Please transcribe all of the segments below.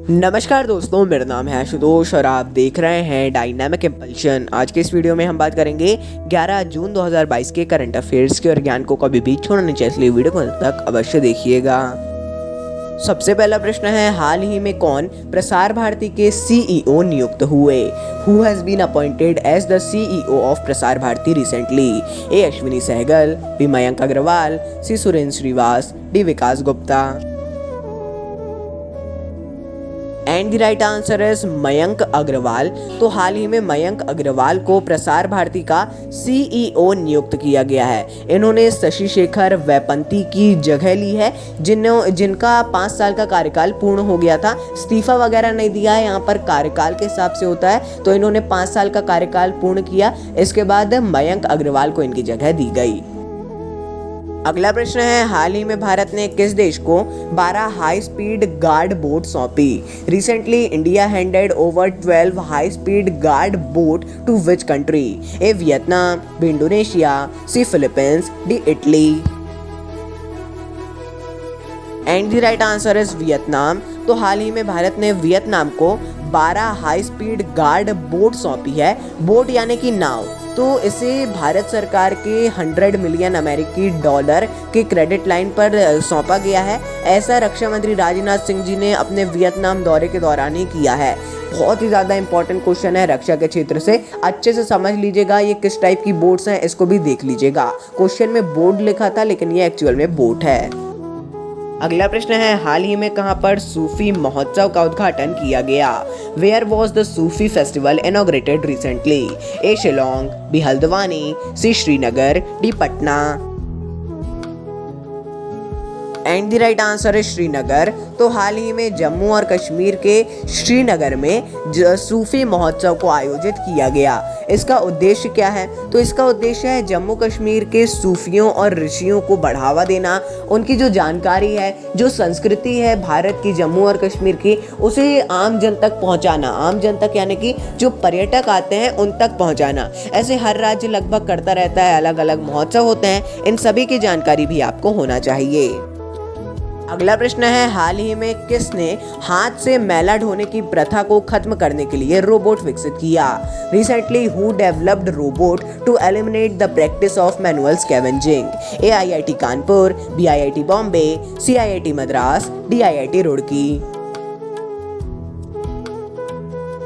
नमस्कार दोस्तों, मेरा नाम है आशुतोष और आप देख रहे हैं डायनामिक इम्पल्शन। आज के इस वीडियो में हम बात करेंगे 11 जून 2022 के करंट अफेयर्स के और ज्ञान को कभी भी छोड़ना नहीं चाहिए, इसलिए वीडियो को अंत तक अवश्य देखिएगा। सबसे पहला प्रश्न है, हाल ही में कौन प्रसार भारती के सीईओ नियुक्त हुए? Who has been appointed as the CEO of Prasar Bharati recently? A Ashwini Sehgal, B Mayank Agarwal, C Surendra Shrivas, D Vikas Gupta. And the right answer is Mayank Agarwal. तो हाल ही में मयंक अग्रवाल को प्रसार भारती का सीईओ नियुक्त किया गया है। इन्होंने शशि शेखर वेपंती की जगह ली है, जिनका 5 साल का कार्यकाल पूर्ण हो गया था। इस्तीफा वगैरह नहीं दिया है, यहाँ पर कार्यकाल के हिसाब से होता है। तो इन्होंने 5 साल का कार्यकाल पूर्ण किया, इसके बाद मयंक अग्रवाल को इनकी जगह दी गई। अगला प्रश्न है, हाल ही में भारत ने किस देश को 12 हाई स्पीड गार्ड बोट सौंपी? Recently India handed over 12 high speed guard boat to which country? A Vietnam, B Indonesia, C Philippines, D Italy. And the right answer is Vietnam. तो हाल ही में भारत ने वियतनाम को 12 हाई स्पीड गार्ड बोट सौंपी है। Boat यानी कि नाव। तो इसे भारत सरकार के 100 मिलियन अमेरिकी डॉलर के क्रेडिट लाइन पर सौंपा गया है। ऐसा रक्षा मंत्री राजनाथ सिंह जी ने अपने वियतनाम दौरे के दौरान ही किया है। बहुत ही ज़्यादा इंपॉर्टेंट क्वेश्चन है रक्षा के क्षेत्र से, अच्छे से समझ लीजिएगा। ये किस टाइप की बोट्स हैं इसको भी देख लीजिएगा। क्वेश्चन में बोट लिखा था, लेकिन ये एक्चुअल में बोट है। अगला प्रश्न है, हाल ही में कहां पर सूफी महोत्सव का उद्घाटन किया गया? Where was the Sufi festival inaugurated recently? A Shillong, B Haldwani, C Srinagar, D Patna. And the right answer है श्रीनगर। तो हाल ही में जम्मू और कश्मीर के श्रीनगर में सूफी महोत्सव को आयोजित किया गया। इसका उद्देश्य क्या है? तो इसका उद्देश्य है जम्मू कश्मीर के सूफियों और ऋषियों को बढ़ावा देना, उनकी जो जानकारी है, जो संस्कृति है भारत की, जम्मू और कश्मीर की, उसे आम जन तक पहुंचाना। आम जन तक यानी कि जो पर्यटक आते हैं उन तक पहुंचाना। ऐसे हर राज्य लगभग करता रहता है, अलग अलग महोत्सव होते हैं, इन सभी की जानकारी भी आपको होना चाहिए। अगला प्रश्न है, हाल ही में किसने हाथ से मैला ढोने की प्रथा को खत्म करने के लिए रोबोट विकसित किया? Recently who developed robot to eliminate the practice of manual scavenging? A IIT Kanpur, B IIT Bombay, C IIT Madras, D IIT Roorkee.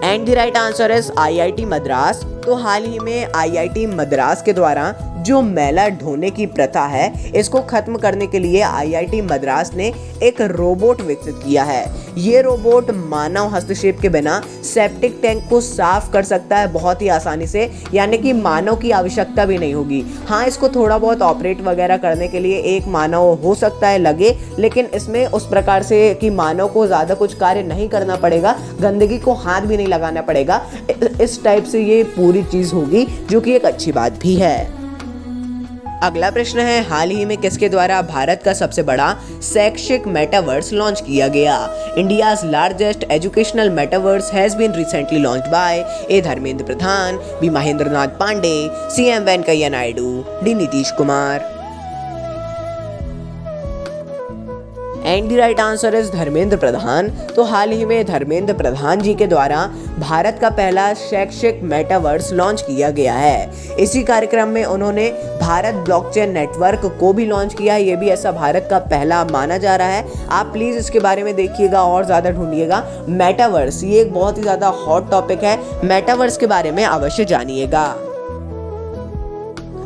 And the right answer is IIT Madras. तो हाल ही में आईआईटी मद्रास के द्वारा जो मैला ढोने की प्रथा है, इसको खत्म करने के लिए आईआईटी मद्रास ने एक रोबोट विकसित किया है। ये रोबोट मानव हस्तक्षेप के बिना सेप्टिक टैंक को साफ कर सकता है बहुत ही आसानी से, यानी कि मानव की आवश्यकता भी नहीं होगी। हाँ, इसको थोड़ा बहुत ऑपरेट वगैरह करने के लिए एक मानव हो सकता है लगे, लेकिन इसमें उस प्रकार से कि मानव को ज़्यादा कुछ कार्य नहीं करना पड़ेगा, गंदगी को हाथ भी नहीं लगाना पड़ेगा। इस टाइप से ये पूरी चीज़ होगी, जो कि एक अच्छी बात भी है। अगला प्रश्न है, हाल ही में किसके द्वारा भारत का सबसे बड़ा शैक्षिक मेटावर्स लॉन्च किया गया? India's largest educational metaverse has been recently launched by A Dharmendra Pradhan, B Mahendra Nath Pandey, C M Venkaiah Naidu, D Nitish Kumar. And the right answer is Dharmendra Pradhan. तो हाल ही में धर्मेंद्र प्रधान जी के द्वारा भारत का पहला शैक्षिक मेटावर्स लॉन्च किया गया है। इसी कार्यक्रम में उन्होंने भारत ब्लॉकचेन नेटवर्क को भी लॉन्च किया है। ये भी ऐसा भारत का पहला माना जा रहा है। आप प्लीज़ इसके बारे में देखिएगा और ज़्यादा ढूंढिएगा। मेटावर्स ये एक बहुत ही ज़्यादा हॉट टॉपिक है, मेटावर्स के बारे में अवश्य जानिएगा।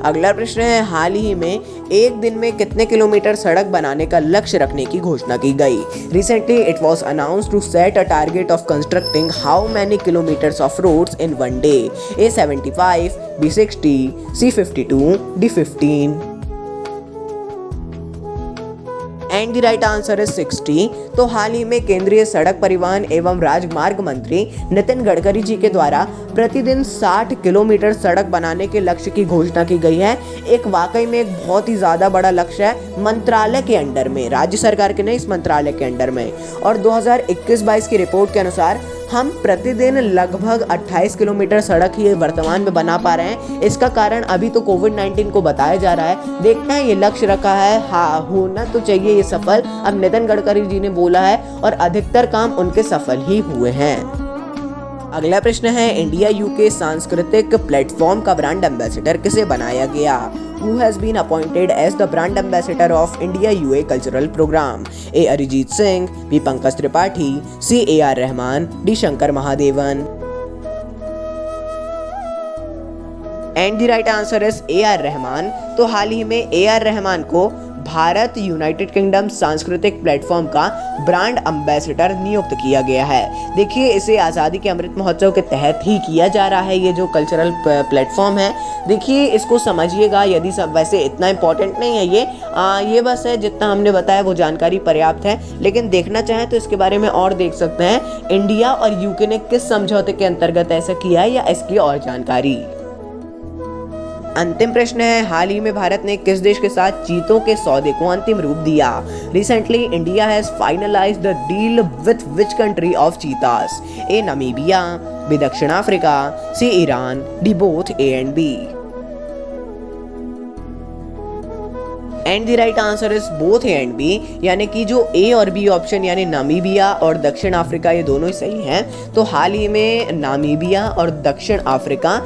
अगला प्रश्न है, हाल ही में एक दिन में कितने किलोमीटर सड़क बनाने का लक्ष्य रखने की घोषणा की गई? Recently it was announced to set a target of constructing how many kilometres of roads in one day? A 75, B 60, C 52, D 15। And the right answer is 60। तो हाल ही में केंद्रीय सड़क परिवहन एवं राजमार्ग मंत्री नितिन गडकरी जी के द्वारा प्रतिदिन 60 किलोमीटर सड़क बनाने के लक्ष्य की घोषणा की गई है। एक वाकई में एक बहुत ही ज़्यादा बड़ा लक्ष्य है, मंत्रालय के अंडर में, राज्य सरकार के नहीं, इस मंत्रालय के अंडर में। और 2021-22 की रिपोर्ट के अनुसार हम प्रतिदिन लगभग 28 किलोमीटर सड़क ही वर्तमान में बना पा रहे हैं। इसका कारण अभी तो कोविड-19 को बताया जा रहा है। देखते हैं, ये लक्ष्य रखा है, हाँ होना तो चाहिए ये सफल। अब नितिन गडकरी जी ने बोला है और अधिकतर काम उनके सफल ही हुए हैं। अगला प्रश्न है, इंडिया यूके सांस्कृतिक प्लेटफॉर्म का ब्रांड एम्बेसडर किसे बनाया गया? Who has been appointed as the brand ambassador of India UA cultural program? A. Arijit Singh, B. Pankaj Tripathi, C. A.R. Rahman, D. Shankar Mahadevan. And the right answer is A.R. Rahman. तो हाल ही में A.R. रहमान को भारत यूनाइटेड किंगडम सांस्कृतिक प्लेटफॉर्म का ब्रांड एम्बेसडर नियुक्त किया गया है। देखिए, इसे आज़ादी के अमृत महोत्सव के तहत ही किया जा रहा है, ये जो कल्चरल प्लेटफॉर्म है। देखिए, इसको समझिएगा, यदि सब वैसे इतना इम्पोर्टेंट नहीं है ये बस है जितना हमने बताया वो जानकारी पर्याप्त है, लेकिन देखना चाहें तो इसके बारे में और देख सकते हैं। इंडिया और यूके ने किस समझौते के अंतर्गत ऐसा किया है या इसकी और जानकारी। अंतिम प्रश्न है, हाल ही में भारत ने किस देश के साथ चीतों के सौदे को अंतिम रूप दिया? Recently India has finalized the deal with which country of cheetahs? A. Namibia, B. Dakshin Africa, C. Iran, D. Both A and B. And the right answer is both A and B, यानी कि जो ए और B option यानी Namibia और दक्षिण Africa ये दोनों ही सही हैं। तो हाल ही में नामीबिया और दक्षिण अफ्रीका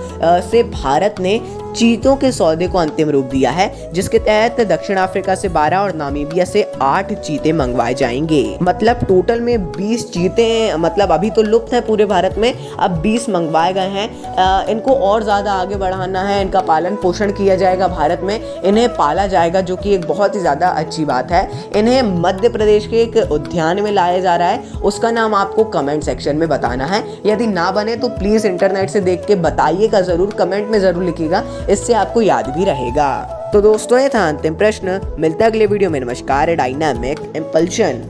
से भारत ने चीतों के सौदे को अंतिम रूप दिया है, जिसके तहत दक्षिण अफ्रीका से 12 और नामीबिया से 8 चीते मंगवाए जाएंगे। मतलब टोटल में 20 चीते मतलब अभी तो लुप्त है पूरे भारत में, अब 20 मंगवाए गए हैं। इनको और ज़्यादा आगे बढ़ाना है, इनका पालन पोषण किया जाएगा भारत में, इन्हें पाला जाएगा, जो कि एक बहुत ही ज़्यादा अच्छी बात है। इन्हें मध्य प्रदेश के एक उद्यान में लाया जा रहा है, उसका नाम आपको कमेंट सेक्शन में बताना है। यदि ना बने तो प्लीज़ इंटरनेट से देख के बताइएगा ज़रूर, कमेंट में ज़रूर लिखिएगा, इससे आपको याद भी रहेगा। तो दोस्तों, ये था अंतिम प्रश्न। मिलता है अगले वीडियो में। नमस्कार। Dynamic impulsion.